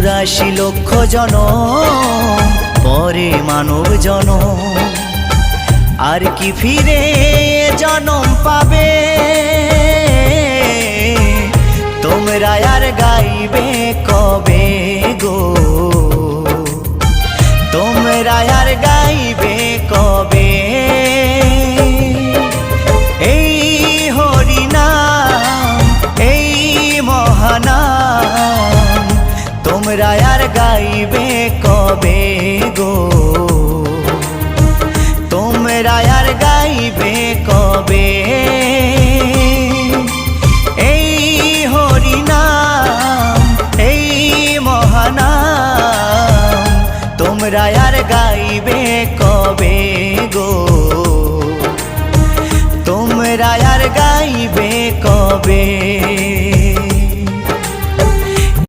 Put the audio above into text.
84 লক্ষ জনম পরে মানব জনম, আর কি ফিরে জনম পাবে? তোমরা আর গাইবে কবে গো? তোমরা আর গাইবে কবে? এই হরিনাম, এই মহানাম, তোমরা আর গাইবে কবে গো? তোমরা আর গাইবে কবে?